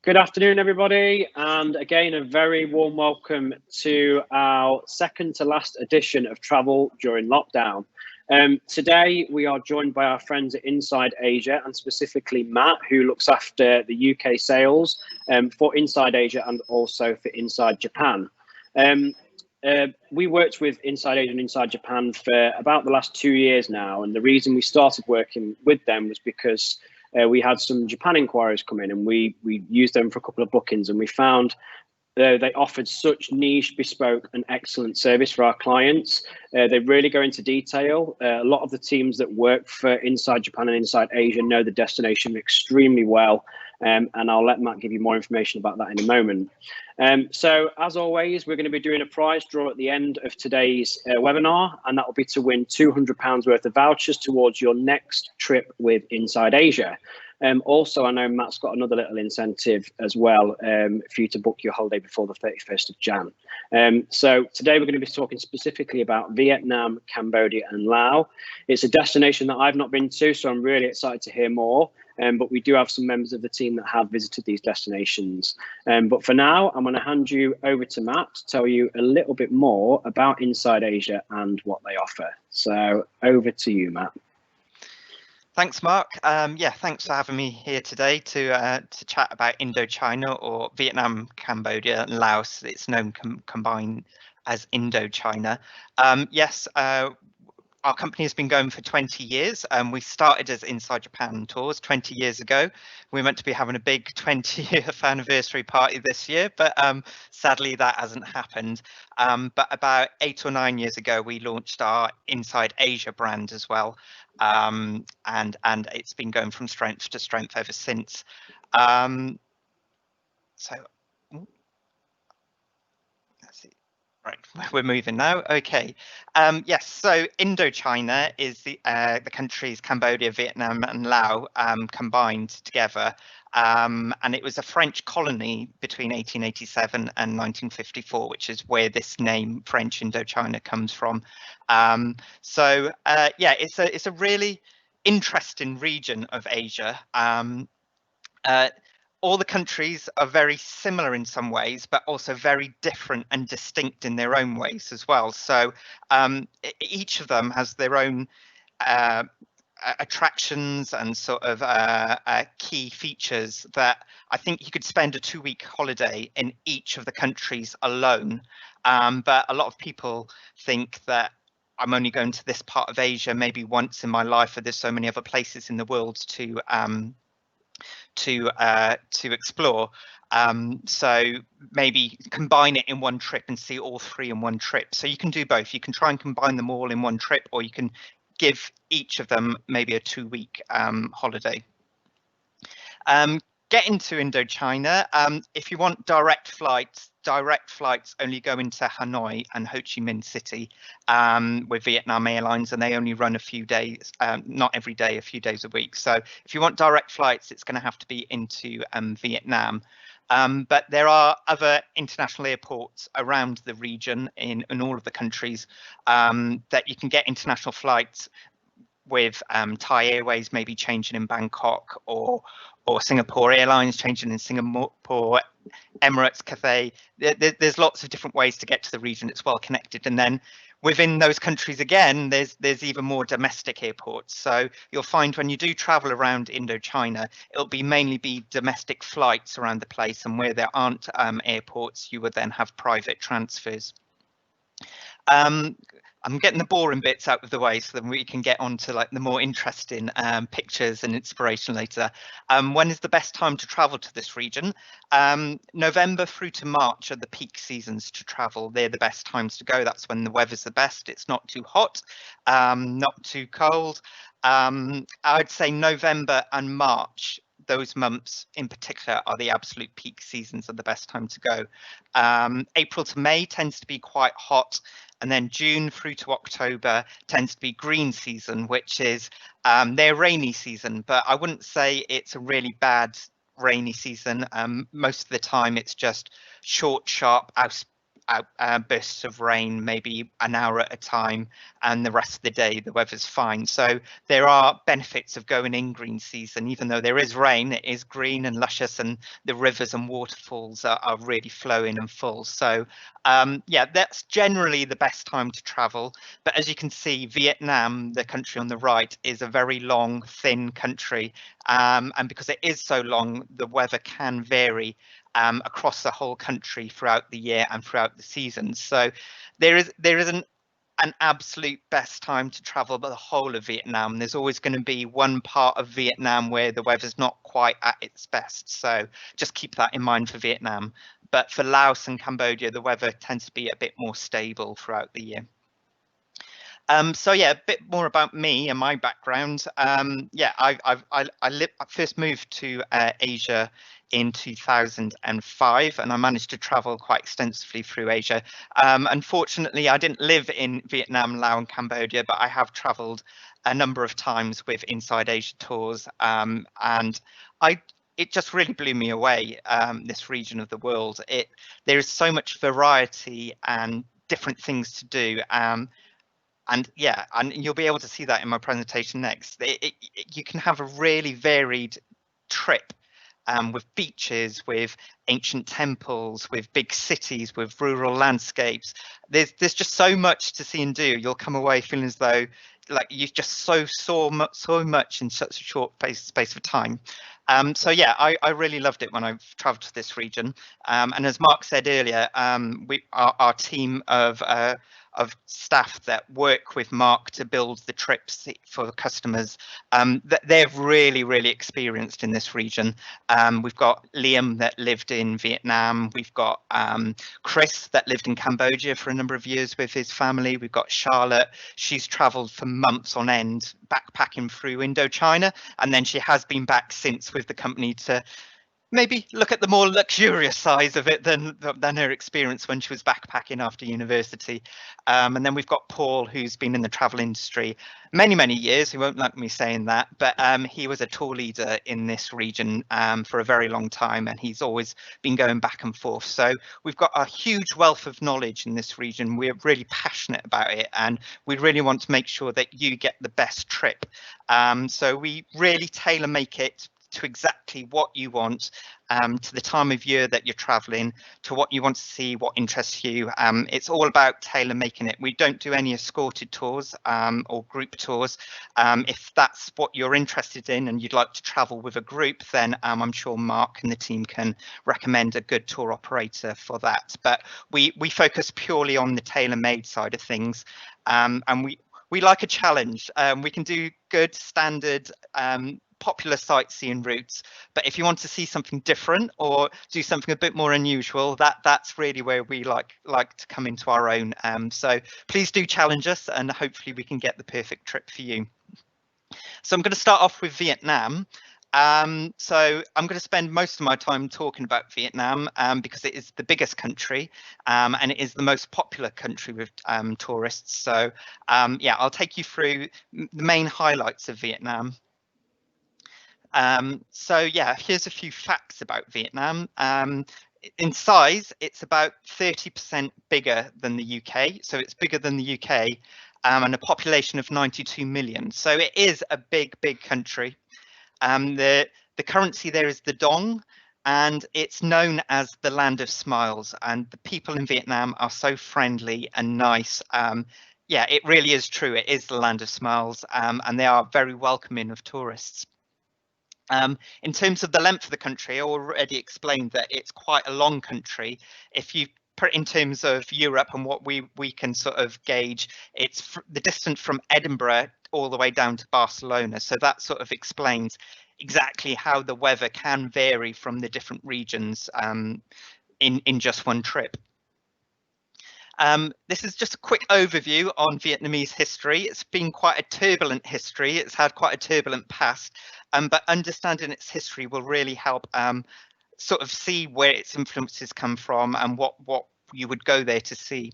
Good afternoon, everybody, and again, a very warm welcome to our second to last edition of Travel During Lockdown. Today, we are joined by our friends at Inside Asia, and specifically Matt, who looks after the UK sales for Inside Asia and also for Inside Japan. We worked with Inside Asia and Inside Japan for about the last 2 years now, and the reason we started working with them was because we had some Japan inquiries come in, and we used them for a couple of bookings, and we found they offered such niche, bespoke, and excellent service for our clients. They really go into detail. A lot of the teams that work for Inside Japan and Inside Asia know the destination extremely well, and I'll let Matt give you more information about that in a moment. So, as always, we're going to be doing a prize draw at the end of today's webinar, and that will be to win £200 worth of vouchers towards your next trip with Inside Asia. Also, I know Matt's got another little incentive as well for you to book your holiday before the 31st of Jan. So today we're going to be talking specifically about Vietnam, Cambodia and Laos. It's a destination that I've not been to, so I'm really excited to hear more. But we do have some members of the team that have visited these destinations. But for now, I'm going to hand you over to Matt to tell you a little bit more about Inside Asia and what they offer. So over to you, Matt. Thanks, Mark. Yeah, thanks for having me here today to chat about Indochina, or Vietnam, Cambodia and Laos. It's known combined as Indochina. Yes, our company has been going for 20 years. We started as Inside Japan Tours 20 years ago. We're meant to be having a big 20th anniversary party this year, but sadly that hasn't happened. But about 8 or 9 years ago, we launched our Inside Asia brand as well. And it's been going from strength to strength ever since. Right, we're moving now. Okay. Yes, so Indochina is the countries Cambodia, Vietnam and Laos combined together. And it was a French colony between 1887 and 1954, which is where this name French Indochina comes from. Yeah, it's a really interesting region of Asia. All the countries are very similar in some ways, but also very different and distinct in their own ways as well. So each of them has their own attractions and sort of key features that I think you could spend a 2-week holiday in each of the countries alone. But a lot of people think that I'm only going to this part of Asia maybe once in my life, or there's so many other places in the world to explore. So maybe combine it in one trip and see all 3 in one trip. So you can do both. You can try and combine them all in one trip, or you can give each of them maybe a 2-week holiday. Get into Indochina. If you want direct flights only go into Hanoi and Ho Chi Minh City with Vietnam Airlines, and they only run a few days, not every day, a few days a week. So if you want direct flights, it's going to have to be into Vietnam. But there are other international airports around the region in all of the countries that you can get international flights with. Thai Airways maybe changing in Bangkok, or Singapore Airlines changing in Singapore, Emirates, Cathay. There's lots of different ways to get to the region. It's well connected. And then within those countries again, there's even more domestic airports. So you'll find when you do travel around Indochina, it'll mainly be domestic flights around the place, and where there aren't airports, you would then have private transfers. I'm getting the boring bits out of the way so that we can get on to like the more interesting pictures and inspiration later. When is the best time to travel to this region? November through to March are the peak seasons to travel. They're the best times to go. That's when the weather's the best. It's not too hot, not too cold. I'd say November and March, those months in particular, are the absolute peak seasons, are the best time to go. April to May tends to be quite hot, and then June through to October tends to be green season, which is their rainy season. But I wouldn't say it's a really bad rainy season. Most of the time it's just short, sharp bursts of rain, maybe an hour at a time, and the rest of the day the weather's fine. So there are benefits of going in green season. Even though there is rain, it is green and luscious, and the rivers and waterfalls are really flowing and full. So yeah, that's generally the best time to travel. But as you can see, Vietnam, the country on the right, is a very long, thin country, and because it is so long, the weather can vary across the whole country throughout the year and throughout the seasons. So there isn't an absolute best time to travel the whole of Vietnam. There's always going to be one part of Vietnam where the weather's not quite at its best. So just keep that in mind for Vietnam. But for Laos and Cambodia, the weather tends to be a bit more stable throughout the year. So yeah, a bit more about me and my background. Yeah, I first moved to Asia in 2005, and I managed to travel quite extensively through Asia. Unfortunately, I didn't live in Vietnam, Laos, and Cambodia, but I have travelled a number of times with Inside Asia tours, and it just really blew me away. This region of the world, there is so much variety and different things to do. And yeah, and you'll be able to see that in my presentation next. You can have a really varied trip with beaches, with ancient temples, with big cities, with rural landscapes. There's just so much to see and do. You'll come away feeling as though like you just saw much in such a short space of time. So yeah, I really loved it when I travelled to this region. And as Mark said earlier, our team of staff that work with Mark to build the trips for the customers, they're really experienced in this region. We've got Liam that lived in Vietnam. We've got Chris that lived in Cambodia for a number of years with his family. We've got Charlotte. She's travelled for months on end backpacking through Indochina, and then she has been back since with the company to maybe look at the more luxurious size of it than her experience when she was backpacking after university. And then we've got Paul, who's been in the travel industry many years. He won't like me saying that, but he was a tour leader in this region for a very long time, and he's always been going back and forth. So we've got a huge wealth of knowledge in this region. We're really passionate about it, and we really want to make sure that you get the best trip. So we really tailor make it to exactly what you want, to the time of year that you're traveling, to what you want to see, what interests you. It's all about tailor making it. We don't do any escorted tours or group tours. If that's what you're interested in and you'd like to travel with a group, then I'm sure Mark and the team can recommend a good tour operator for that. But we focus purely on the tailor-made side of things, and we like a challenge. We can do good standard popular sightseeing routes, but if you want to see something different or do something a bit more unusual, that's really where we like to come into our own. So please do challenge us, and hopefully we can get the perfect trip for you. So I'm going to start off with Vietnam. So I'm going to spend most of my time talking about Vietnam because it is the biggest country, and it is the most popular country with tourists. So yeah, I'll take you through the main highlights of Vietnam. So yeah, here's a few facts about Vietnam. In size, it's about 30% bigger than the UK. So it's bigger than the UK, and a population of 92 million. So it is a big country. The currency there is the dong, and it's known as the land of smiles. And the people in Vietnam are so friendly and nice. Yeah, it really is true. It is the land of smiles, and they are very welcoming of tourists. In terms of the length of the country, I already explained that it's quite a long country. If you put in terms of Europe and what we can sort of gauge, it's the distance from Edinburgh all the way down to Barcelona. So that sort of explains exactly how the weather can vary from the different regions in just one trip. This is just a quick overview on Vietnamese history. It's been quite a turbulent history. It's had quite a turbulent past, but understanding its history will really help sort of see where its influences come from and what you would go there to see.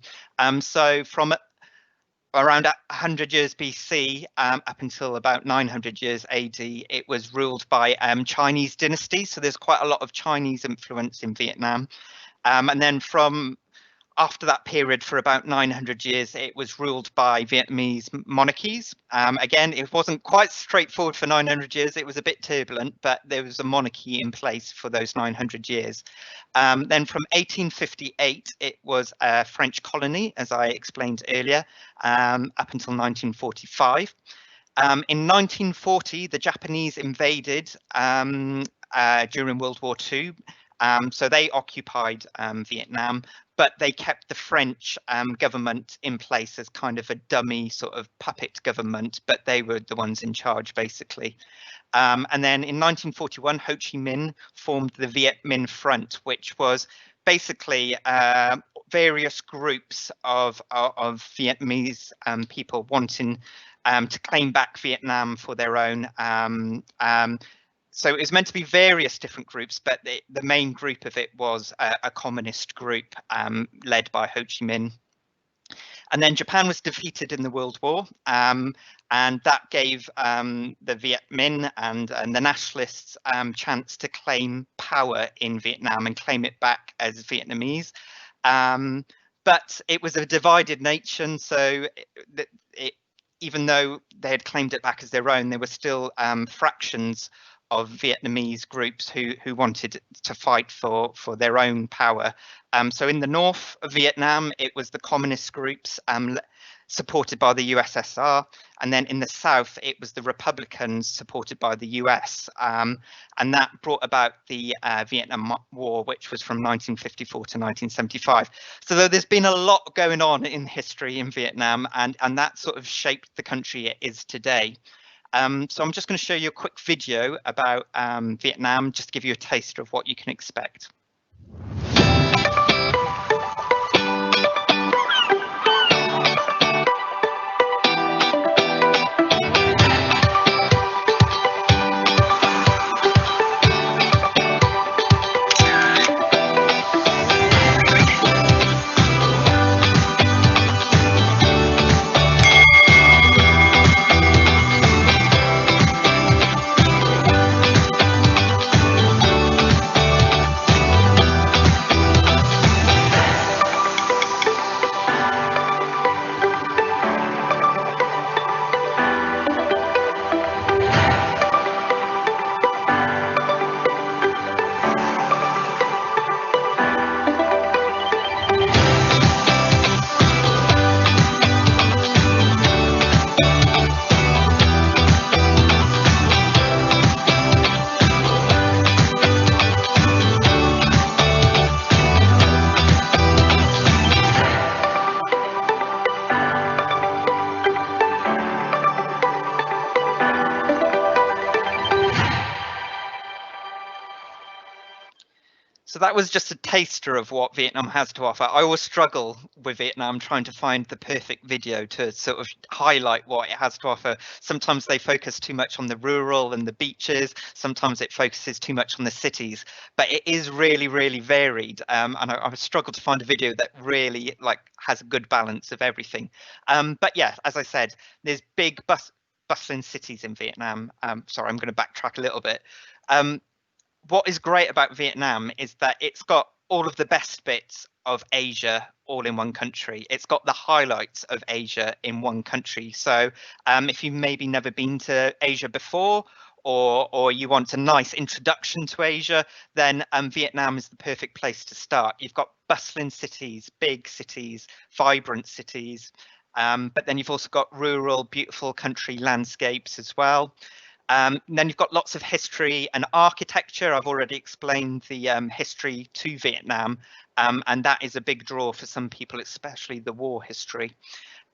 So from around 100 years BC up until about 900 years AD, it was ruled by Chinese dynasty. So there's quite a lot of Chinese influence in Vietnam. And then from after that period, for about 900 years, it was ruled by Vietnamese monarchies. Again, it wasn't quite straightforward for 900 years. It was a bit turbulent, but there was a monarchy in place for those 900 years. Then from 1858, it was a French colony, as I explained earlier, up until 1945. In 1940, the Japanese invaded during World War II. So they occupied Vietnam, but they kept the French government in place as kind of a dummy sort of puppet government, but they were the ones in charge, basically. And then in 1941, Ho Chi Minh formed the Viet Minh Front, which was basically various groups of Vietnamese people wanting to claim back Vietnam for their own. So it was meant to be various different groups, but the main group of it was a communist group led by Ho Chi Minh. And then Japan was defeated in the World War, and that gave the Viet Minh and the nationalists chance to claim power in Vietnam and claim it back as Vietnamese. But it was a divided nation, so even though they had claimed it back as their own, there were still fractions of Vietnamese groups who wanted to fight for their own power. So in the north of Vietnam, it was the communist groups supported by the USSR, and then in the south, it was the Republicans supported by the US, and that brought about the Vietnam War, which was from 1954 to 1975. So there's been a lot going on in history in Vietnam, and that sort of shaped the country it is today. So I'm just going to show you a quick video about Vietnam, just to give you a taster of what you can expect. So that was just a taster of what Vietnam has to offer. I always struggle with Vietnam trying to find the perfect video to sort of highlight what it has to offer. Sometimes they focus too much on the rural and the beaches. Sometimes it focuses too much on the cities, but it is really, really varied. And I struggle to find a video that really has a good balance of everything. But yeah, as I said, there's big bustling cities in Vietnam. Sorry, I'm going to backtrack a little bit. What is great about Vietnam is that it's got all of the best bits of Asia all in one country. It's got the highlights of Asia in one country. So if you've maybe never been to Asia before, or you want a nice introduction to Asia, then Vietnam is the perfect place to start. You've got bustling cities, big cities, vibrant cities, but then you've also got rural, beautiful country landscapes as well. Then you've got lots of history and architecture. I've already explained the history to Vietnam, and that is a big draw for some people, especially the war history.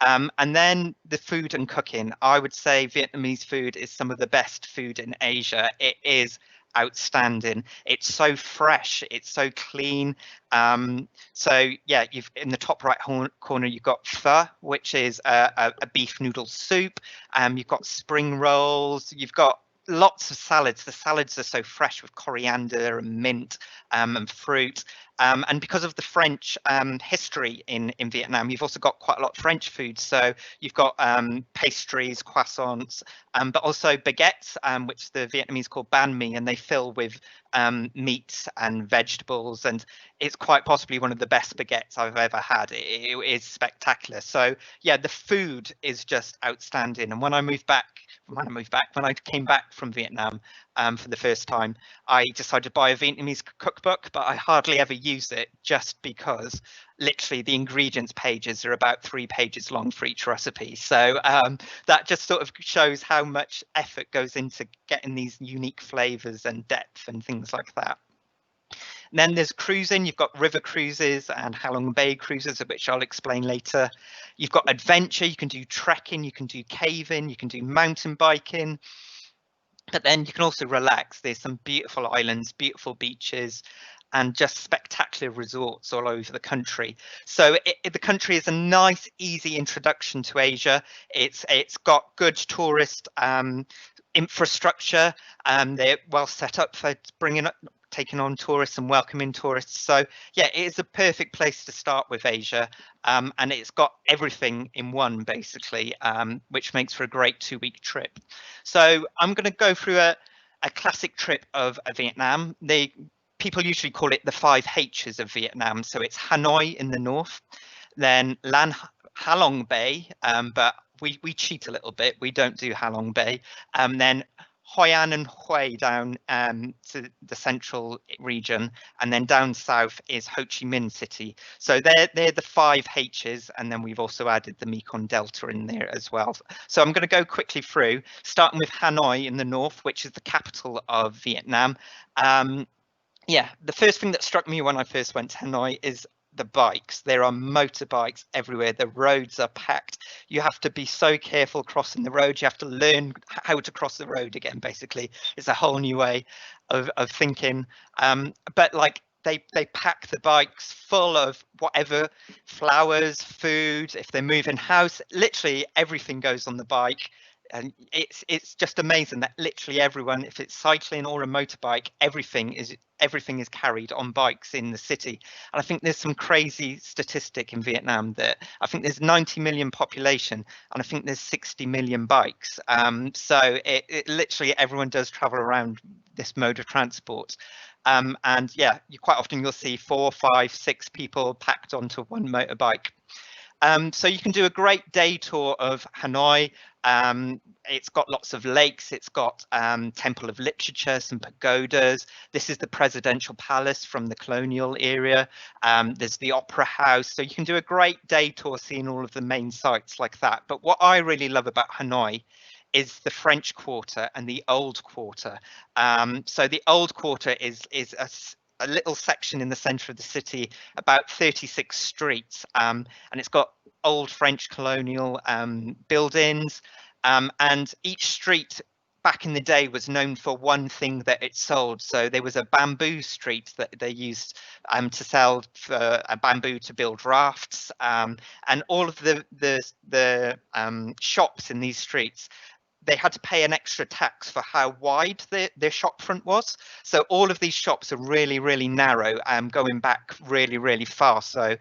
And then the food and cooking. I would say Vietnamese food is some of the best food in Asia. It is outstanding. It's so fresh, it's so clean. So yeah, you've in the top right corner you've got pho, which is a beef noodle soup. You've got spring rolls, you've got lots of salads. The salads are so fresh with coriander and mint and fruit. And because of the French history in Vietnam, you've also got quite a lot of French food. So you've got pastries, croissants, but also baguettes, which the Vietnamese call banh mi, and they fill with meats and vegetables, and it's quite possibly one of the best baguettes I've ever had. It is spectacular. So yeah, the food is just outstanding. And when I came back from Vietnam for the first time, I decided to buy a Vietnamese cookbook, but I hardly ever use it just because literally the ingredients pages are about 3 pages long for each recipe. So that just sort of shows how much effort goes into getting these unique flavors and depth and things like that. And then there's cruising. You've got river cruises and Halong Bay cruises, which I'll explain later. You've got adventure. You can do trekking, you can do caving, you can do mountain biking. But then you can also relax. There's some beautiful islands, beautiful beaches, and just spectacular resorts all over the country. So the country is a nice, easy introduction to Asia. It's got good tourist infrastructure. They're well set up for taking on tourists and welcoming tourists. So yeah, it is a perfect place to start with Asia, and it's got everything in one basically, which makes for a great 2-week trip. So I'm going to go through a classic trip of Vietnam. People usually call it the 5 H's of Vietnam. So it's Hanoi in the north, then Halong Bay, but we cheat a little bit. We don't do Halong Bay, then Hoi An and Hue down to the central region, and then down south is Ho Chi Minh City. So they're the 5 H's, and then we've also added the Mekong Delta in there as well. So I'm going to go quickly through, starting with Hanoi in the north, which is the capital of Vietnam. Yeah, the first thing that struck me when I first went to Hanoi is the bikes. There are motorbikes everywhere. The roads are packed. You have to be so careful crossing the road. You have to learn how to cross the road again, basically. It's a whole new way of thinking. But like they pack the bikes full of whatever, flowers, food, if they're moving house, literally everything goes on the bike. And it's just amazing that literally everyone, if it's cycling or a motorbike, everything is carried on bikes in the city. And I think there's some crazy statistic in Vietnam that I think there's 90 million population, and I think there's 60 million bikes. So it literally everyone does travel around this mode of transport. And yeah, quite often you'll see 4, 5, 6 people packed onto one motorbike. So you can do a great day tour of Hanoi. It's got lots of lakes. It's got Temple of Literature, some pagodas. This is the presidential palace from the colonial era. There's the opera house. So you can do a great day tour seeing all of the main sites like that. But what I really love about Hanoi is the French Quarter and the Old Quarter. So the Old Quarter is a little section in the center of the city, about 36 streets, and it's got old French colonial buildings, and each street back in the day was known for one thing that it sold. So there was a bamboo street that they used to sell for a bamboo to build rafts, and all of the shops in these streets, they had to pay an extra tax for how wide their shop front was. So all of these shops are really, really narrow, going back really, really far. So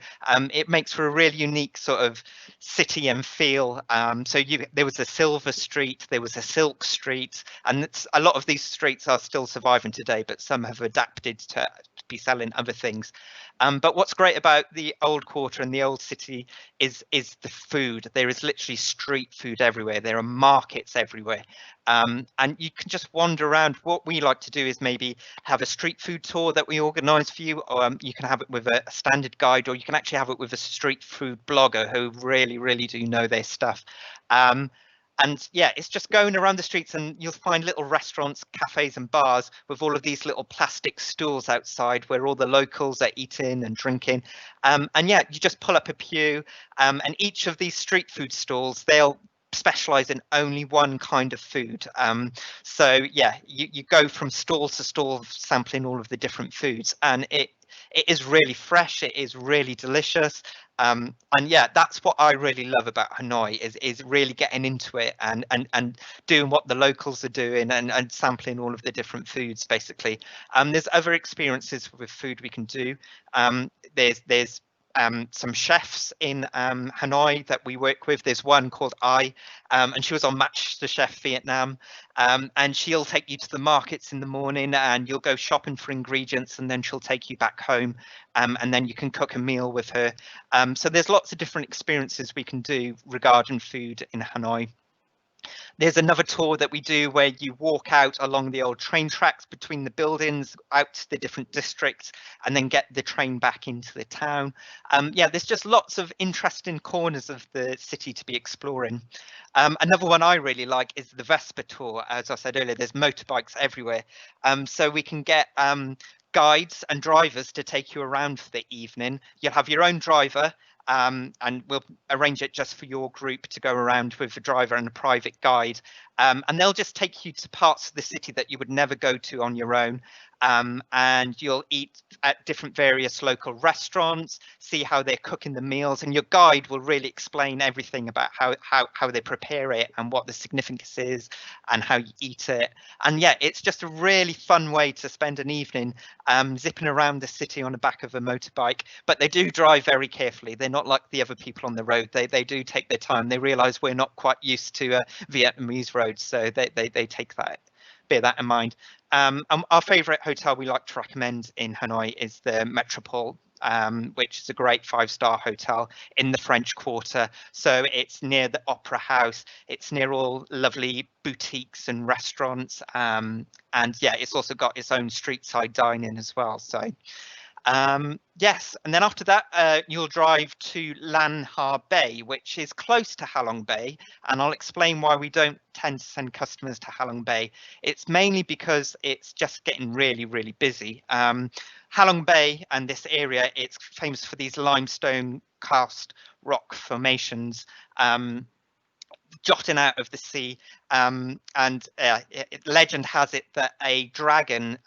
it makes for a really unique sort of city and feel. So there was a silver street, there was a silk street, and a lot of these streets are still surviving today, but some have adapted to be selling other things. But what's great about the Old Quarter and the Old City is the food. There is literally street food everywhere. There are markets everywhere. And you can just wander around. What we like to do is maybe have a street food tour that we organise for you, or you can have it with a standard guide, or you can actually have it with a street food blogger who really, really do know their stuff. And yeah, it's just going around the streets, and you'll find little restaurants, cafes and bars with all of these little plastic stools outside where all the locals are eating and drinking. And yeah, you just pull up a pew, and each of these street food stalls, they'll specialize in only one kind of food. So yeah, you go from stall to stall sampling all of the different foods, and it is really fresh, it is really delicious. And yeah, that's what I really love about Hanoi is really getting into it and doing what the locals are doing and sampling all of the different foods basically. There's other experiences with food we can do. There's some chefs in Hanoi that we work with. There's one called and she was on Match the Chef Vietnam, and she'll take you to the markets in the morning and you'll go shopping for ingredients, and then she'll take you back home, and then you can cook a meal with her. So there's lots of different experiences we can do regarding food in Hanoi. There's another tour that we do where you walk out along the old train tracks between the buildings out to the different districts and then get the train back into the town. Yeah, there's just lots of interesting corners of the city to be exploring. Another one I really like is the Vespa tour. As I said earlier, there's motorbikes everywhere. So we can get guides and drivers to take you around for the evening. You'll have your own driver, and we'll arrange it just for your group to go around with a driver and a private guide, and they'll just take you to parts of the city that you would never go to on your own, and you'll eat at different various local restaurants, see how they're cooking the meals, and your guide will really explain everything about how they prepare it and what the significance is and how you eat it. And yeah, it's just a really fun way to spend an evening, zipping around the city on the back of a motorbike. But they do drive very carefully. They're not like the other people on the road. They do take their time. They realize we're not quite used to Vietnamese roads, so they take that, bear that in mind. And our favorite hotel we like to recommend in Hanoi is the Metropole, which is a great 5-star hotel in the French Quarter. So it's near the Opera House. It's near all lovely boutiques and restaurants. And yeah, it's also got its own street side dining as well. So yes, and then after that, you'll drive to Lan Ha Bay, which is close to Halong Bay, and I'll explain why we don't tend to send customers to Halong Bay. It's mainly because it's just getting really, really busy. Halong Bay and this area, it's famous for these limestone karst rock formations, jutting out of the sea, and legend has it that a dragon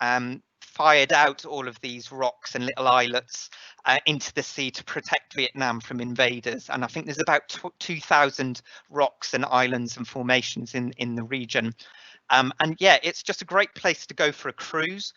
fired out all of these rocks and little islets into the sea to protect Vietnam from invaders. And I think there's about 2,000 rocks and islands and formations in the region. And yeah, it's just a great place to go for a cruise,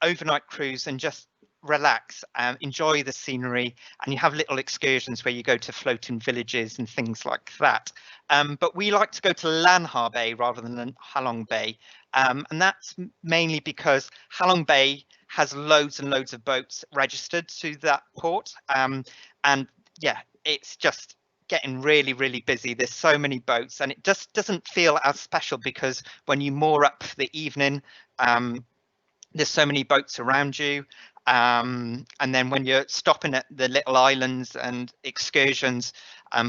overnight cruise, and just relax, enjoy the scenery, and you have little excursions where you go to floating villages and things like that. But we like to go to Lan Ha Bay rather than Halong Bay, and that's mainly because Halong Bay has loads and loads of boats registered to that port, and yeah, it's just getting really, really busy. There's so many boats, and it just doesn't feel as special because when you moor up for the evening, there's so many boats around you. And then when you're stopping at the little islands and excursions,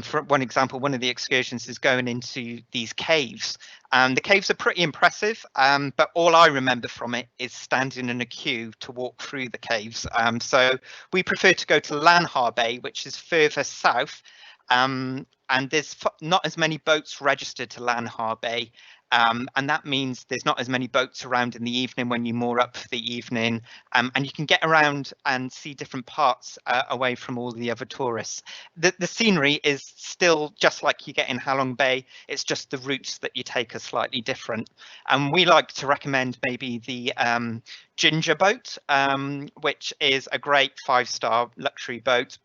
for one example, one of the excursions is going into these caves. The caves are pretty impressive, but all I remember from it is standing in a queue to walk through the caves. So we prefer to go to Lan Ha Bay, which is further south, and there's not as many boats registered to Lan Ha Bay. And that means there's not as many boats around in the evening when you moor up for the evening, and you can get around and see different parts away from all the other tourists. The scenery is still just like you get in Halong Bay. It's just the routes that you take are slightly different. And we like to recommend maybe the Ginger boat, which is a great 5-star luxury boat.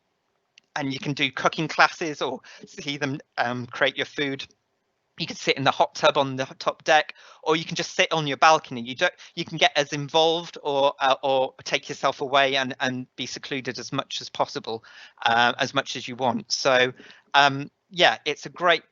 And you can do cooking classes or see them create your food. You can sit in the hot tub on the top deck, or you can just sit on your balcony. You can get as involved or take yourself away and be secluded as much as possible, as much as you want. So yeah, it's a great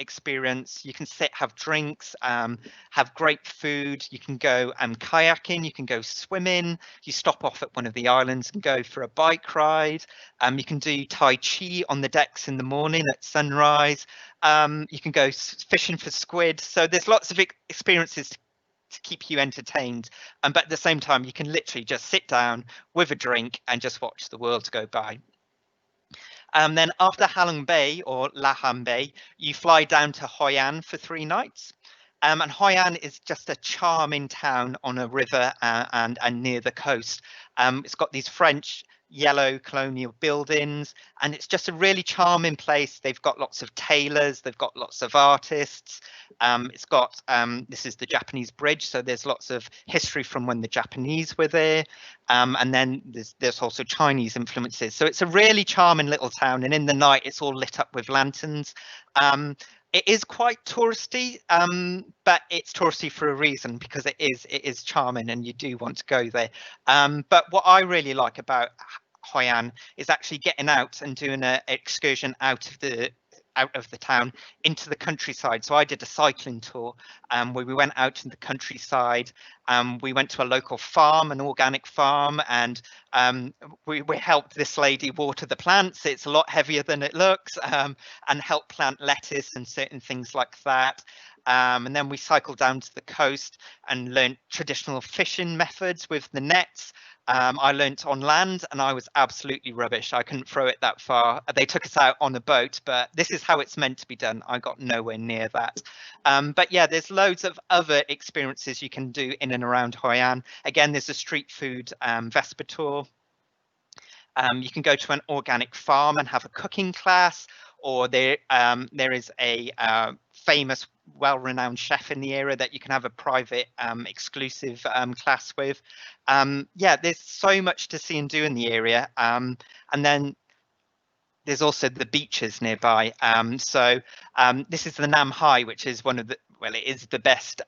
experience. You can sit, have drinks, have great food. You can go kayaking, you can go swimming. You stop off at one of the islands and go for a bike ride. You can do Tai Chi on the decks in the morning at sunrise. You can go fishing for squid. So there's lots of experiences to keep you entertained. But at the same time, you can literally just sit down with a drink and just watch the world go by. Then after Halong Bay or La Han Bay, you fly down to Hoi An for 3 nights. And Hoi An is just a charming town on a river and near the coast. It's got these French yellow colonial buildings, and it's just a really charming place. They've got lots of tailors, they've got lots of artists. It's got this is the Japanese bridge, so there's lots of history from when the Japanese were there. And then there's also Chinese influences. So it's a really charming little town, and in the night it's all lit up with lanterns. It is quite touristy, but it's touristy for a reason, because it is charming and you do want to go there. But what I really like about Hoi An is actually getting out and doing an excursion out of the town into the countryside. So I did a cycling tour where we went out in the countryside. We went to a local farm, an organic farm, and we helped this lady water the plants. It's a lot heavier than it looks, and help plant lettuce and certain things like that. And then we cycled down to the coast and learned traditional fishing methods with the nets. I learnt on land, and I was absolutely rubbish. I couldn't throw it that far. They took us out on a boat, but this is how it's meant to be done. I got nowhere near that. But yeah, there's loads of other experiences you can do in and around Hoi An. Again, there's a street food Vespa tour. You can go to an organic farm and have a cooking class, or there is a famous, well-renowned chef in the area that you can have a private exclusive class with. Yeah, there's so much to see and do in the area. And then there's also the beaches nearby. This is the Nam Hai, which is one of the, well, it is the best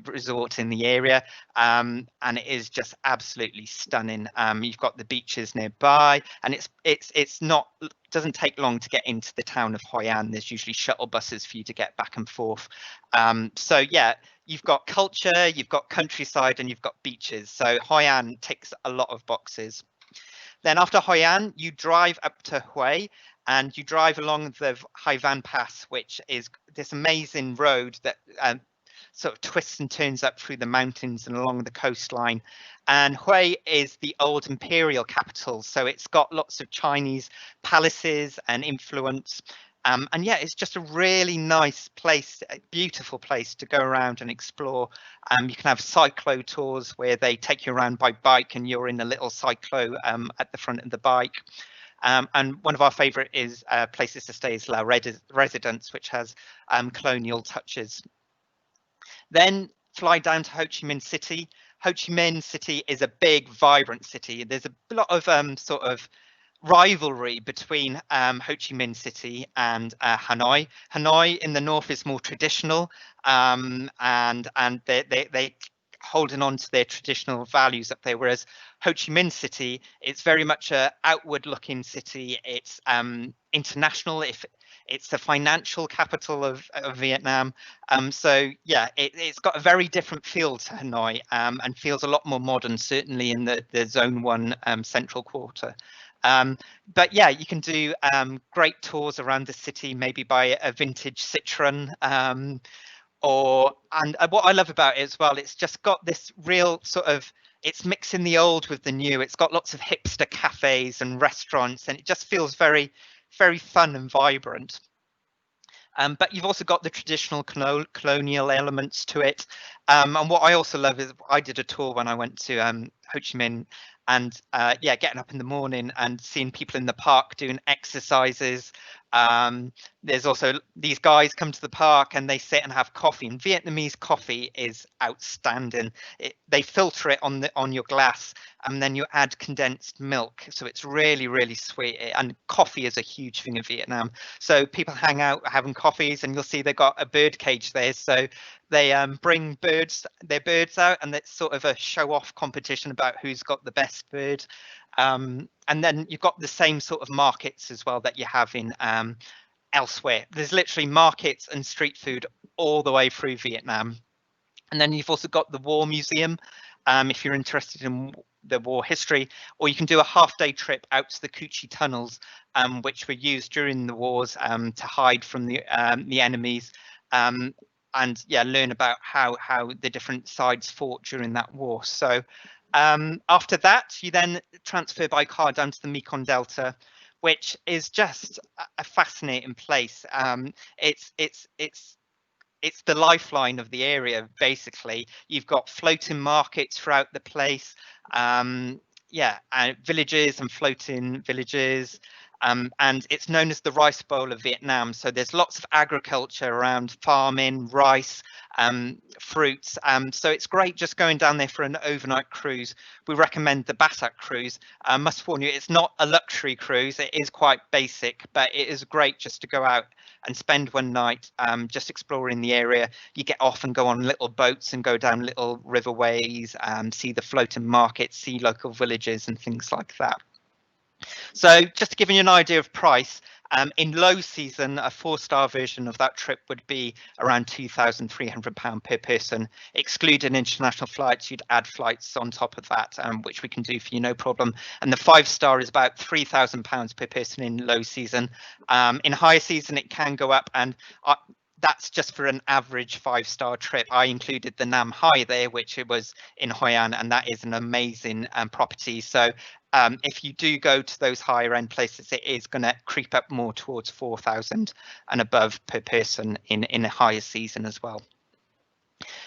resort in the area, and it is just absolutely stunning. You've got the beaches nearby, and it's not, doesn't take long to get into the town of Hoi An. There's usually shuttle buses for you to get back and forth. So yeah, you've got culture, you've got countryside, and you've got beaches. So Hoi An ticks a lot of boxes. Then after Hoi An, you drive up to Hue, and you drive along the Hai Van Pass, which is this amazing road that sort of twists and turns up through the mountains and along the coastline. And Hue is the old imperial capital, so it's got lots of Chinese palaces and influence. And yeah, it's just a really nice place, a beautiful place to go around and explore. You can have cyclo tours where they take you around by bike, and you're in a little cyclo at the front of the bike. And one of our favourite places to stay is La Residence, which has colonial touches. Then fly down to Ho Chi Minh City. Ho Chi Minh City is a big, vibrant city. There's a lot of sort of rivalry between Ho Chi Minh City and Hanoi. Hanoi in the north is more traditional, and they holding on to their traditional values up there, whereas Ho Chi Minh City, it's very much a outward looking city. It's international. If it's the financial capital of Vietnam, so yeah, it's got a very different feel to Hanoi, and feels a lot more modern, certainly in the Zone 1 central quarter. But yeah, you can do great tours around the city, maybe buy a vintage Citroen, and what I love about it as well, it's just got this real sort of, it's mixing the old with the new. It's got lots of hipster cafes and restaurants, and it just feels very, very fun and vibrant. But you've also got the traditional colonial elements to it. And what I also love is I did a tour when I went to Ho Chi Minh, and yeah, getting up in the morning and seeing people in the park doing exercises. There's also these guys come to the park and they sit and have coffee, and Vietnamese coffee is outstanding. They filter it on your glass, and then you add condensed milk, so it's really, really sweet. And coffee is a huge thing in Vietnam, so people hang out having coffees, and you'll see they've got a bird cage there, so they bring their birds out, and it's sort of a show-off competition about who's got the best bird. And then you've got the same sort of markets as well that you have in elsewhere. There's literally markets and street food all the way through Vietnam. And then you've also got the War Museum, if you're interested in the war history, or you can do a half-day trip out to the Cu Chi tunnels, which were used during the wars to hide from the enemies, and yeah, learn about how the different sides fought during that war. So after that, you then transfer by car down to the Mekong Delta, which is just a fascinating place. It's it's the lifeline of the area. Basically, you've got floating markets throughout the place. Yeah, and villages and floating villages. And it's known as the Rice Bowl of Vietnam. So there's lots of agriculture around farming, rice, fruits. So it's great just going down there for an overnight cruise. We recommend the Batak cruise. I must warn you, it's not a luxury cruise. It is quite basic, but it is great just to go out and spend one night just exploring the area. You get off and go on little boats and go down little riverways, see the floating markets, see local villages and things like that. So just to give you an idea of price, in low season, a 4-star version of that trip would be around £2,300 per person. Excluding international flights, you'd add flights on top of that, which we can do for you, no problem. And the 5-star is about £3,000 per person in low season. In higher season, it can go up, and that's just for an average 5-star trip. I included the Nam Hai there, which it was in Hoi An, and that is an amazing property. So if you do go to those higher end places, it is going to creep up more towards 4,000 and above per person in a higher season as well.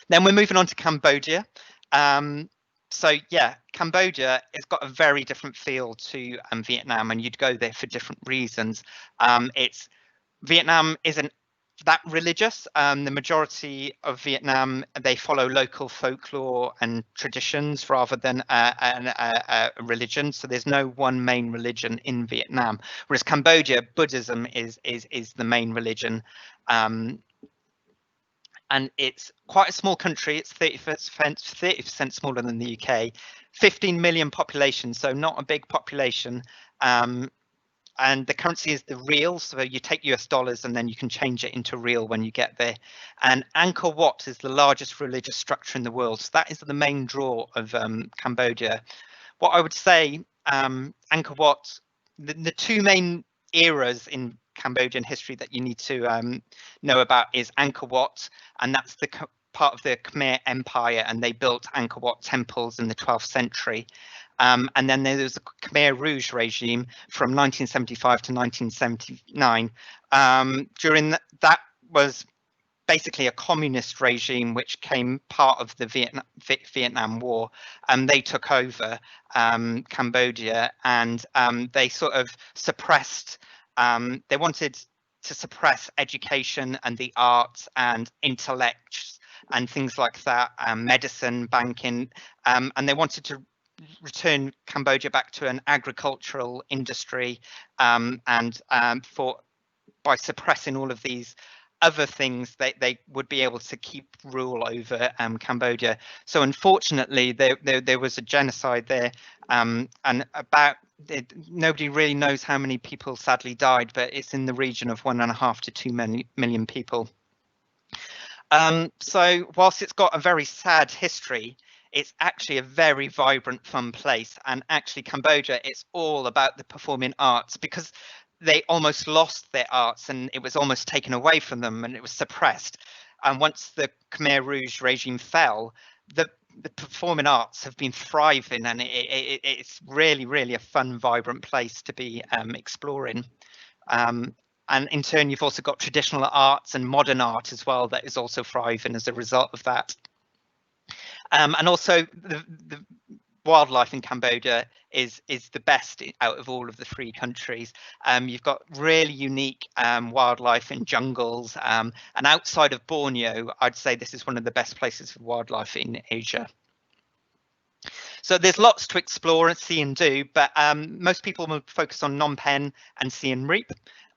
Then we're moving on to Cambodia. So yeah, Cambodia has got a very different feel to Vietnam, and you'd go there for different reasons. Vietnam isn't that religious. The majority of Vietnam, they follow local folklore and traditions rather than a religion. So there's no one main religion in Vietnam, whereas Cambodia, Buddhism is the main religion. And it's quite a small country. It's 30% smaller than the UK, 15 million population, so not a big population. And the currency is the riel, so you take US dollars and then you can change it into riel when you get there. And Angkor Wat is the largest religious structure in the world, so that is the main draw of Cambodia. What I would say, Angkor Wat, the two main eras in Cambodian history that you need to know about is Angkor Wat, and that's the part of the Khmer Empire, and they built Angkor Wat temples in the 12th century. And then there was the Khmer Rouge regime from 1975 to 1979. During that was basically a communist regime which came part of the Vietnam War, and they took over Cambodia, and they sort of suppressed, they wanted to suppress education and the arts and intellects and things like that, medicine, banking, and they wanted to return Cambodia back to an agricultural industry, and by suppressing all of these other things, they would be able to keep rule over Cambodia. So unfortunately, there was a genocide there, and nobody really knows how many people sadly died, but it's in the region of 1.5 to 2 million people. So whilst it's got a very sad history, it's actually a very vibrant, fun place. And actually Cambodia, it's all about the performing arts, because they almost lost their arts and it was almost taken away from them and it was suppressed. And once the Khmer Rouge regime fell, the performing arts have been thriving, and it's really, really a fun, vibrant place to be exploring. And in turn, you've also got traditional arts and modern art as well that is also thriving as a result of that. And also the wildlife in Cambodia is the best out of all of the 3 countries. You've got really unique wildlife in jungles, and outside of Borneo, I'd say this is one of the best places for wildlife in Asia. So there's lots to explore and see and do, but most people will focus on Phnom Penh and Siem Reap.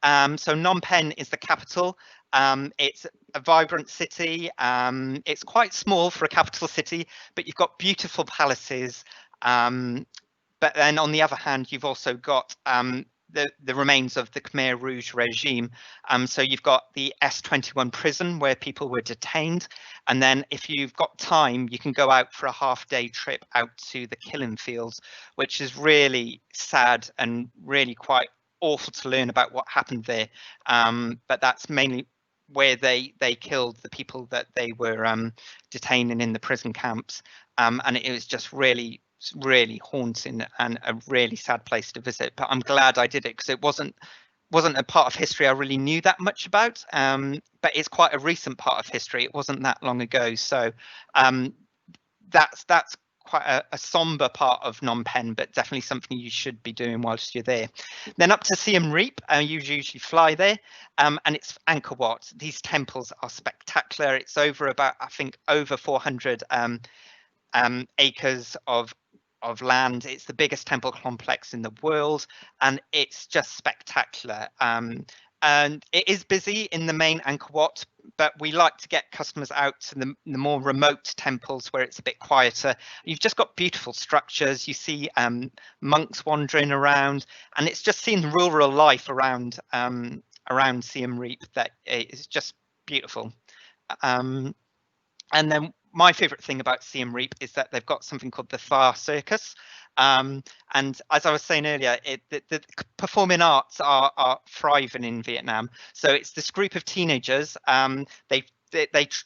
So Phnom Penh is the capital. It's a vibrant city. It's quite small for a capital city, but you've got beautiful palaces. But then on the other hand, you've also got the remains of the Khmer Rouge regime. So you've got the S21 prison where people were detained. And then if you've got time, you can go out for a half-day trip out to the killing fields, which is really sad and really quite awful to learn about what happened there. But that's mainly where they killed the people that they were detaining in the prison camps. And it was just really haunting and a really sad place to visit. But I'm glad I did it, because it wasn't wasn't a part of history I really knew that much about, but it's quite a recent part of history. It wasn't that long ago, so that's quite a somber part of Phnom Penh, but definitely something you should be doing whilst you're there. Then up to Siem Reap, you usually fly there, and it's Angkor Wat. These temples are spectacular. It's over about, I think, over 400 acres of land. It's the biggest temple complex in the world, and it's just spectacular. And it is busy in the main Angkor Wat, but we like to get customers out to the more remote temples where it's a bit quieter. You've just got beautiful structures. You see monks wandering around, and it's just seeing rural life around Siem Reap that is just beautiful. And then my favorite thing about Siem Reap is that they've got something called the Thar Circus. And as I was saying earlier, the performing arts are thriving in Vietnam. So it's this group of teenagers. They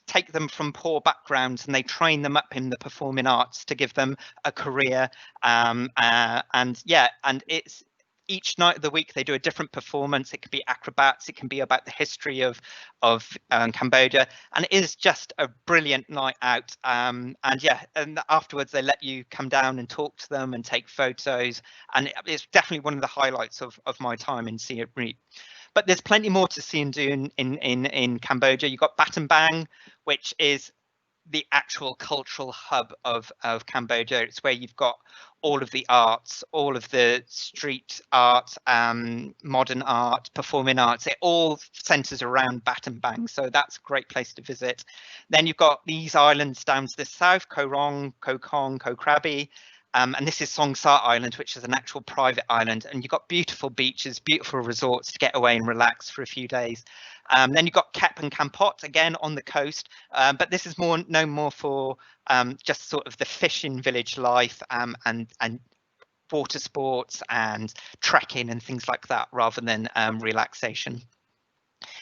take them from poor backgrounds and they train them up in the performing arts to give them a career. And it's each night of the week they do a different performance. It could be acrobats, it can be about the history of Cambodia, and it is just a brilliant night out. And afterwards they let you come down and talk to them and take photos, and it's definitely one of the highlights of my time in Siem Reap. But there's plenty more to see and do in Cambodia. You've got Battambang, which is the actual cultural hub of Cambodia. It's where you've got all of the arts, all of the street art, modern art, performing arts. It all centers around Battambang, so that's a great place to visit. Then you've got these islands down to the south: Koh Rong, Koh Kong, Koh Krabi. And this is Song Sa Island, which is an actual private island, and you've got beautiful beaches, beautiful resorts to get away and relax for a few days. Then you've got Kep and Kampot, again on the coast, but this is known more for just sort of the fishing village life and water sports and trekking and things like that, rather than relaxation.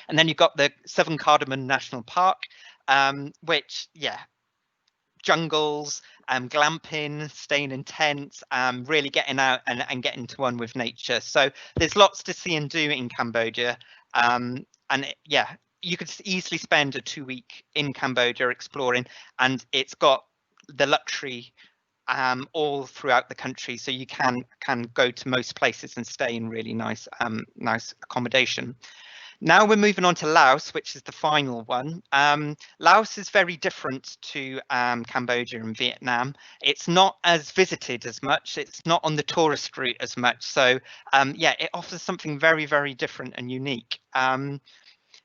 And then you've got the Southern Cardamom National Park, which, jungles, glamping, staying in tents, really getting out and getting to one with nature. So there's lots to see and do in Cambodia. You could easily spend a 2-week in Cambodia exploring, and it's got the luxury all throughout the country, so you can go to most places and stay in really nice accommodation. Now we're moving on to Laos, which is the final one. Laos is very different to Cambodia and Vietnam. It's not as visited as much. It's not on the tourist route as much. So it offers something very, very different and unique.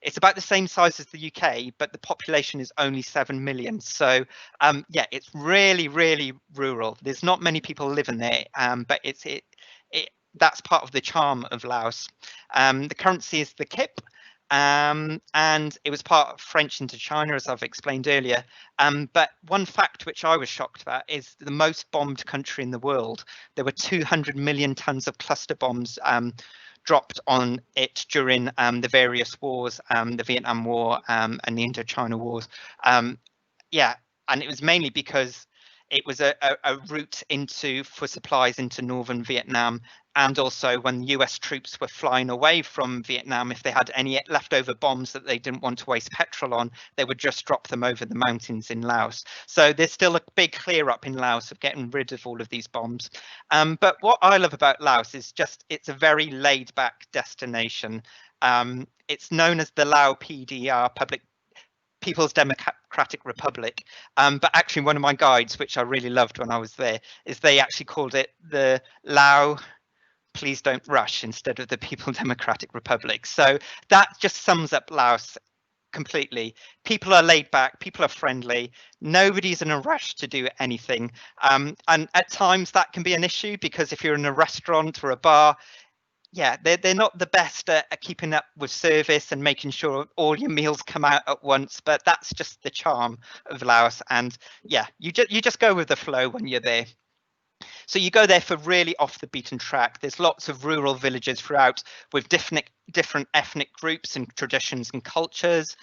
It's about the same size as the UK, but the population is only 7 million. So it's really, really rural. There's not many people living there, but that's part of the charm of Laos. The currency is the kip, and it was part of French Indochina, as I've explained earlier. But one fact which I was shocked about is the most bombed country in the world. There were 200 million tons of cluster bombs dropped on it during the various wars, the Vietnam War and the Indochina Wars. And it was mainly because it was a route for supplies into northern Vietnam, and also when US troops were flying away from Vietnam, if they had any leftover bombs that they didn't want to waste petrol on, they would just drop them over the mountains in Laos. So there's still a big clear up in Laos of getting rid of all of these bombs. But what I love about Laos is just it's a very laid back destination. It's known as the Lao PDR, People's Democratic Republic, but actually one of my guides, which I really loved when I was there, is they actually called it the Lao Please Don't Rush instead of the People Democratic Republic. So that just sums up Laos completely. People are laid back, people are friendly, nobody's in a rush to do anything, and at times that can be an issue, because if you're in a restaurant or a bar, they're not the best at keeping up with service and making sure all your meals come out at once, but that's just the charm of Laos. And you just go with the flow when you're there. So you go there for really off the beaten track. There's lots of rural villages throughout with different ethnic groups and traditions and cultures.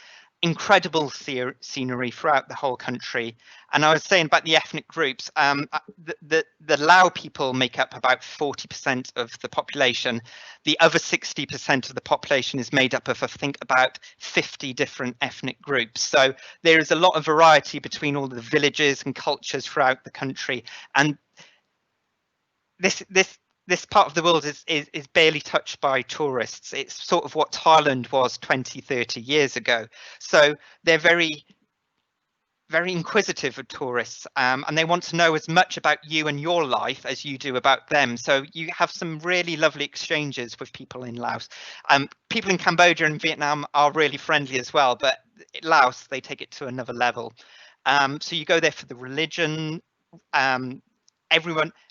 incredible scenery throughout the whole country. And I was saying about the ethnic groups, the Lao people make up about 40% of the population. The other 60% of the population is made up of, I think, about 50 different ethnic groups. So there is a lot of variety between all the villages and cultures throughout the country. And this part of the world is barely touched by tourists. It's sort of what Thailand was 20, 30 years ago. So they're very inquisitive of tourists, and they want to know as much about you and your life as you do about them. So you have some really lovely exchanges with people in Laos. People in Cambodia and Vietnam are really friendly as well, but Laos, they take it to another level. So you go there for the religion.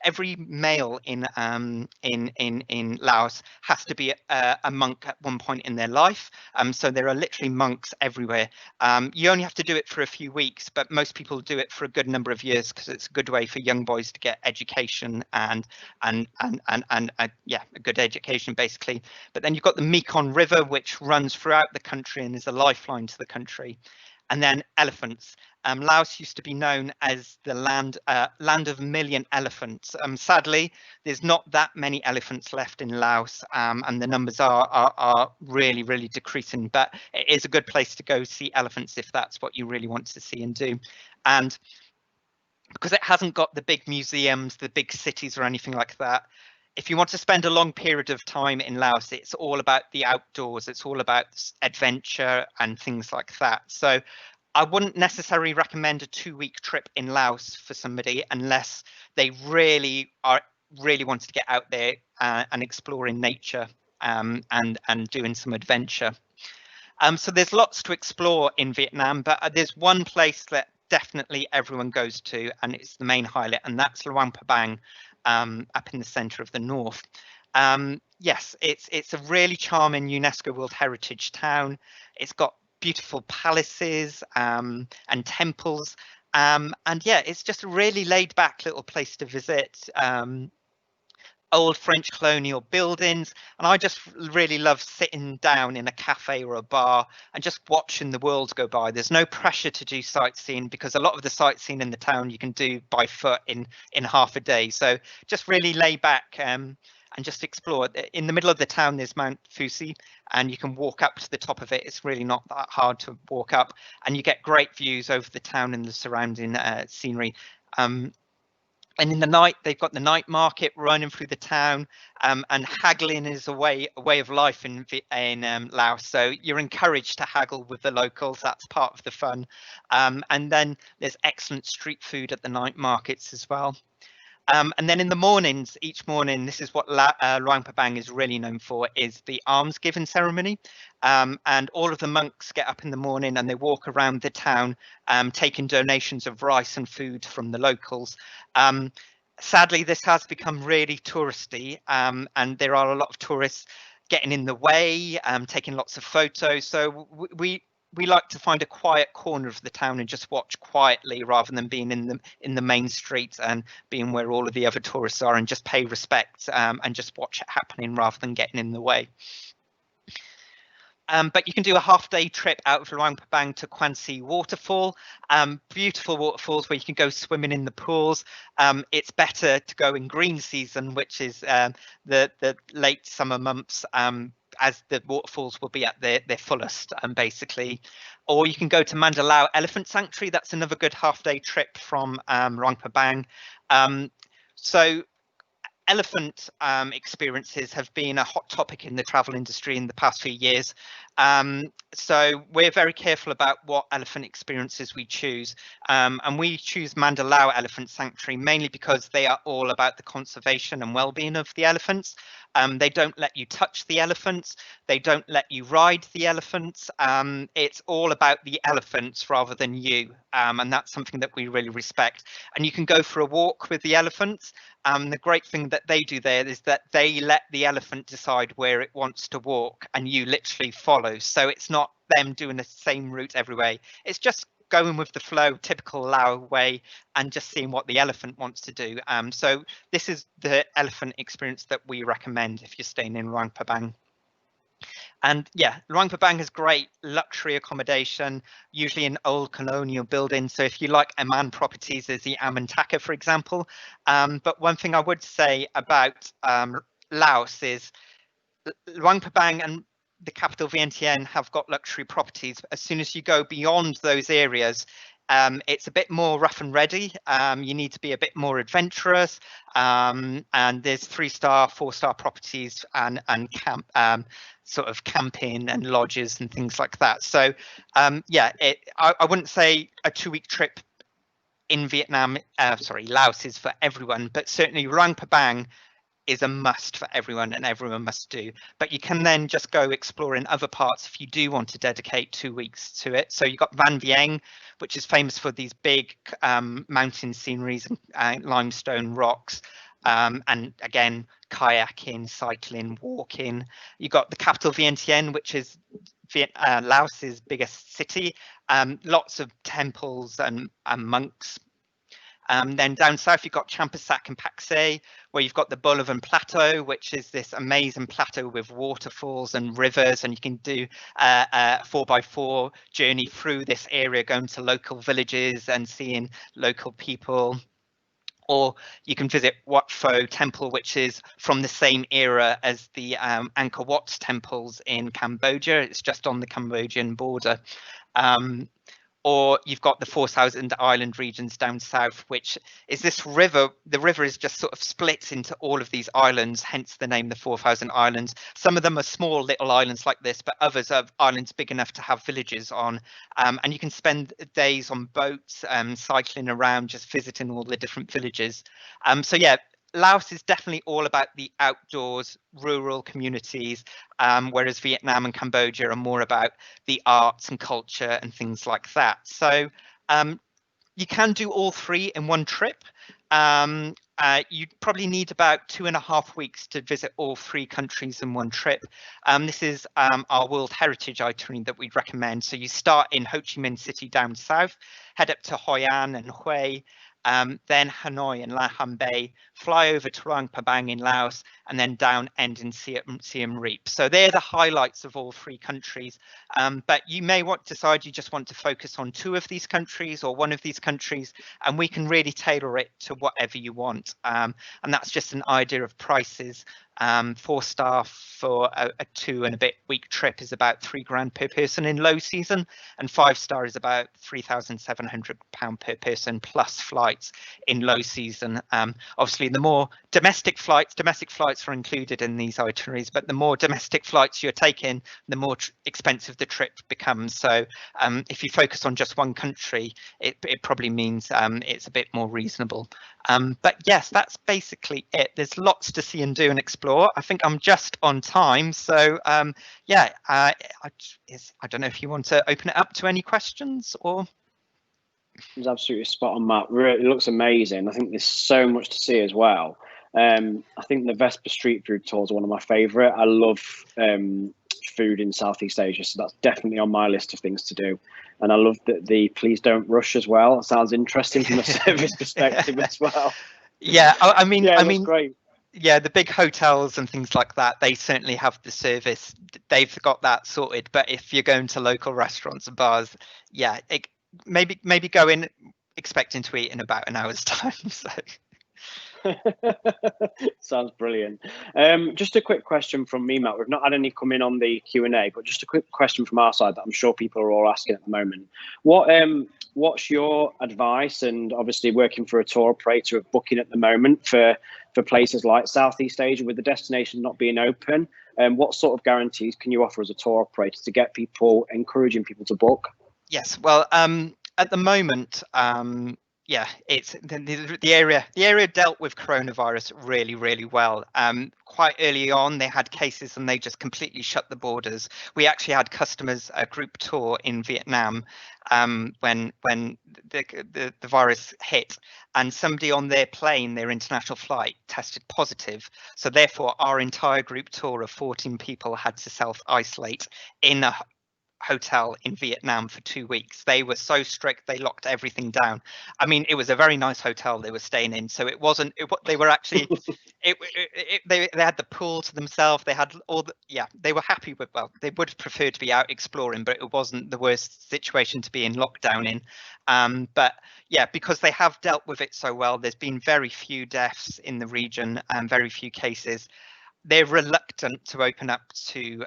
Every male in Laos has to be a monk at one point in their life. So there are literally monks everywhere. You only have to do it for a few weeks, but most people do it for a good number of years because it's a good way for young boys to get education and yeah, a good education basically. But then you've got the Mekong River, which runs throughout the country and is a lifeline to the country. And then elephants. Laos used to be known as the land of a million elephants. Sadly, there's not that many elephants left in Laos, and the numbers are really decreasing. But it is a good place to go see elephants if that's what you really want to see and do. And because it hasn't got the big museums, the big cities or anything like that, if you want to spend a long period of time in Laos, it's all about the outdoors. It's all about adventure and things like that. So I wouldn't necessarily recommend a 2-week trip in Laos for somebody unless they really wanted to get out there and explore in nature and doing some adventure. So there's lots to explore in Vietnam, but there's one place that definitely everyone goes to, and it's the main highlight, and that's Luang Prabang, up in the center of the north. Yes, it's a really charming UNESCO World Heritage town. It's got beautiful palaces and temples, and yeah, it's just a really laid back little place to visit. Old French colonial buildings, and I just really love sitting down in a cafe or a bar and just watching the world go by. There's no pressure to do sightseeing because a lot of the sightseeing in the town you can do by foot in half a day. So just really lay back and just explore. In the middle of the town there's Mount Fuji, and you can walk up to the top of it. It's really not that hard to walk up, and you get great views over the town and the surrounding scenery. And in the night, they've got the night market running through the town, and haggling is a way of life in Laos. So you're encouraged to haggle with the locals. That's part of the fun. And then there's excellent street food at the night markets as well. And then in the mornings, each morning, this is what Luang Prabang is really known for, is the almsgiving ceremony. And all of the monks get up in the morning and they walk around the town, taking donations of rice and food from the locals. Sadly, this has become really touristy, and there are a lot of tourists getting in the way, taking lots of photos. So we like to find a quiet corner of the town and just watch quietly rather than being in the main streets and being where all of the other tourists are, and just pay respect and just watch it happening rather than getting in the way. But you can do a half-day trip out of Luang Prabang to Quan Si waterfall. Beautiful waterfalls where you can go swimming in the pools. It's better to go in green season, which is the late summer months, as the waterfalls will be at their fullest, basically. Or you can go to Mandalao Elephant Sanctuary. That's another good half-day trip from Luang Prabang. So elephant experiences have been a hot topic in the travel industry in the past few years. So we're very careful about what elephant experiences we choose. And we choose Mandalao Elephant Sanctuary mainly because they are all about the conservation and well-being of the elephants. They don't let you touch the elephants. They don't let you ride the elephants. It's all about the elephants rather than you. And that's something that we really respect. And you can go for a walk with the elephants. The great thing that they do there is that they let the elephant decide where it wants to walk, and you literally follow. So it's not them doing the same route every way. It's just going with the flow, typical Lao way, and just seeing what the elephant wants to do. So this is the elephant experience that we recommend if you're staying in Luang Prabang. And yeah, Luang Prabang has great luxury accommodation, usually in old colonial buildings. So if you like Aman properties, there's the Amantaka, for example. But one thing I would say about Laos is Luang Prabang and the capital Vientiane have got luxury properties. As soon as you go beyond those areas, it's a bit more rough and ready. You need to be a bit more adventurous, and there's 3-star, 4-star properties and camp sort of camping and lodges and things like that. So yeah, I wouldn't say a 2-week trip in Vietnam, Laos is for everyone, but certainly Luang Prabang is a must for everyone and everyone must do. But you can then just go explore in other parts if you do want to dedicate 2 weeks to it. So you've got Van Vieng, which is famous for these big mountain sceneries and limestone rocks. And again, kayaking, cycling, walking. You've got the capital Vientiane, which is Laos's biggest city. Lots of temples and monks. Then down south, you've got Champasak and Paksay, where you've got the Bolivan Plateau, which is this amazing plateau with waterfalls and rivers, and you can do a 4x4 journey through this area, going to local villages and seeing local people. Or you can visit Wat Pho Temple, which is from the same era as the Angkor Wat temples in Cambodia. It's just on the Cambodian border. Or you've got the 4,000 island regions down south, which is this river. The river is just sort of split into all of these islands, hence the name, the 4,000 islands. Some of them are small little islands like this, but others are islands big enough to have villages on. And you can spend days on boats, cycling around, just visiting all the different villages. So yeah, Laos is definitely all about the outdoors, rural communities, whereas Vietnam and Cambodia are more about the arts and culture and things like that. So you can do all 3 in one trip. You probably need about 2.5 weeks to visit all 3 countries in one trip. This is our World Heritage itinerary that we'd recommend. So you start in Ho Chi Minh City down south, head up to Hoi An and Hue, then Hanoi and Laham Bay, fly over to Luang Prabang in Laos, and then down end in Siem Reap. So they're the highlights of all 3 countries. But you may decide you just want to focus on 2 of these countries or 1 of these countries, and we can really tailor it to whatever you want. And that's just an idea of prices. 4-star for a 2 and a bit week trip is about £3,000 per person in low season, and 5-star is about £3,700 per person plus flights in low season. Obviously, the more domestic flights are included in these itineraries, but the more domestic flights you're taking, the more expensive the trip becomes. So if you focus on just one country, it probably means it's a bit more reasonable. But yes, that's basically it. There's lots to see and do and explore. I think I'm just on time. So yeah, I don't know if you want to open it up to any questions or. It's absolutely spot on, Matt. Really, it looks amazing. I think there's so much to see as well. I think the Vespa Street Food tours are one of my favourite. I love food in Southeast Asia, so that's definitely on my list of things to do. And I love that the Please Don't Rush as well. It sounds interesting from a service perspective as well. Yeah, I mean, great. Yeah, the big hotels and things like that, they certainly have the service. They've got that sorted. But if you're going to local restaurants and bars, yeah, maybe go in expecting to eat in about an hour's time. So. Sounds brilliant. Just a quick question from me, Matt. We've not had any come in on the Q&A, but just a quick question from our side that I'm sure people are all asking at the moment. What's your advice, and obviously working for a tour operator, of booking at the moment for places like Southeast Asia with the destination not being open? What sort of guarantees can you offer as a tour operator to get people, encouraging people to book? Yes, well, at the moment, yeah, it's the area dealt with coronavirus really well. Quite early on, they had cases and they just completely shut the borders. We actually had customers, a group tour in Vietnam, when the virus hit, and somebody on their plane, their international flight, tested positive. So therefore, our entire group tour of 14 people had to self-isolate in a hotel in Vietnam for 2 weeks. They were so strict, they locked everything down. I mean, it was a very nice hotel they were staying in, so it wasn't they were actually they had the pool to themselves. They had all the, yeah, they were happy with, well, they would have preferred to be out exploring, but it wasn't the worst situation to be in lockdown in. But yeah, because they have dealt with it so well, there's been very few deaths in the region and very few cases. They're reluctant to open up to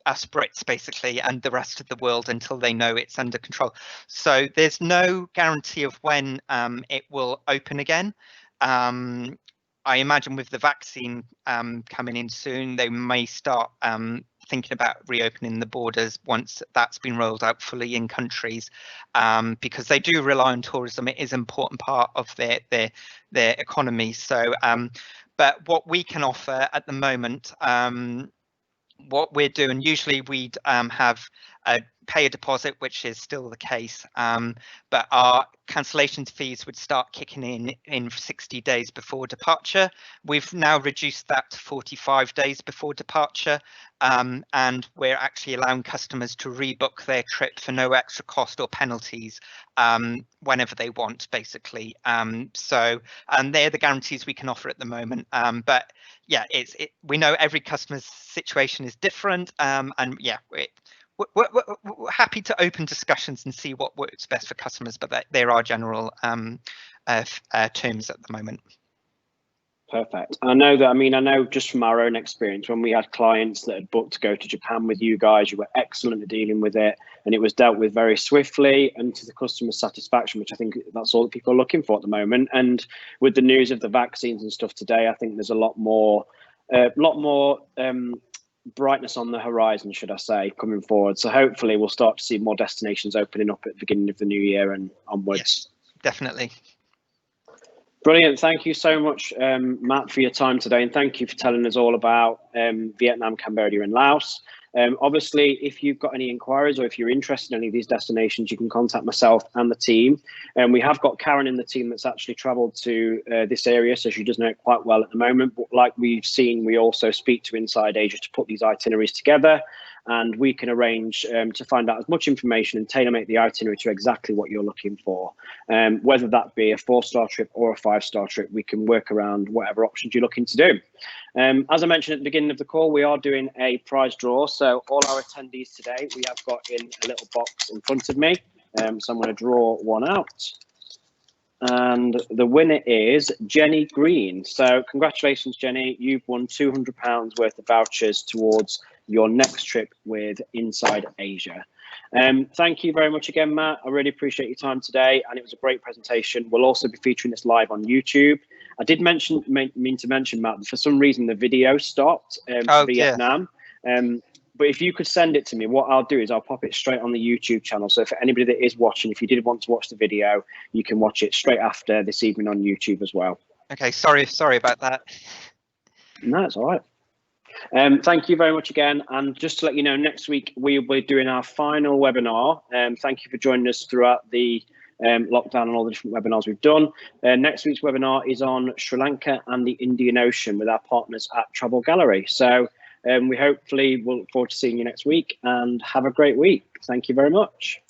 us Brits basically and the rest of the world until they know it's under control. So there's no guarantee of when it will open again. I imagine with the vaccine coming in soon, they may start thinking about reopening the borders once that's been rolled out fully in countries, because they do rely on tourism. It is an important part of their economy. So but what we can offer at the moment, what we're doing, usually we'd have pay a deposit, which is still the case, but our cancellation fees would start kicking in 60 days before departure. We've now reduced that to 45 days before departure, and we're actually allowing customers to rebook their trip for no extra cost or penalties whenever they want, basically. So they're the guarantees we can offer at the moment, but yeah, we know every customer's situation is different, and yeah, we're happy to open discussions and see what works best for customers, but there are general terms at the moment. Perfect. I know that, I know just from our own experience, when we had clients that had booked to go to Japan with you guys, you were excellent at dealing with it, and it was dealt with very swiftly and to the customer's satisfaction, which I think that's all that people are looking for at the moment. And with the news of the vaccines and stuff today, I think there's a lot more brightness on the horizon, should I say, coming forward. So hopefully we'll start to see more destinations opening up at the beginning of the new year and onwards. Yes, definitely. Brilliant. Thank you so much, Matt, for your time today. And thank you for telling us all about Vietnam, Cambodia and Laos. Obviously, if you've got any inquiries or if you're interested in any of these destinations, you can contact myself and the team. And we have got Karen in the team that's actually travelled to this area, so she does know it quite well at the moment. But like we've seen, we also speak to Inside Asia to put these itineraries together, and we can arrange to find out as much information and tailor-make the itinerary to exactly what you're looking for. Whether that be a 4-star trip or a 5-star trip, we can work around whatever options you're looking to do. As I mentioned at the beginning of the call, we are doing a prize draw. So all our attendees today, we have got in a little box in front of me. So I'm going to draw one out. And the winner is Jenny Green. So congratulations, Jenny. You've won £200 worth of vouchers towards your next trip with Inside Asia. Thank you very much again, Matt. I really appreciate your time today, and it was a great presentation. We'll also be featuring this live on YouTube. I did mean to mention, Matt, that for some reason the video stopped for Vietnam. But if you could send it to me, what I'll do is I'll pop it straight on the YouTube channel. So for anybody that is watching, if you did want to watch the video, you can watch it straight after this evening on YouTube as well. Okay, sorry about that. No, it's all right. Thank you very much again. And just to let you know, next week we will be doing our final webinar. Thank you for joining us throughout the lockdown and all the different webinars we've done. Next week's webinar is on Sri Lanka and the Indian Ocean with our partners at Travel Gallery. So we hopefully will look forward to seeing you next week, and have a great week. Thank you very much.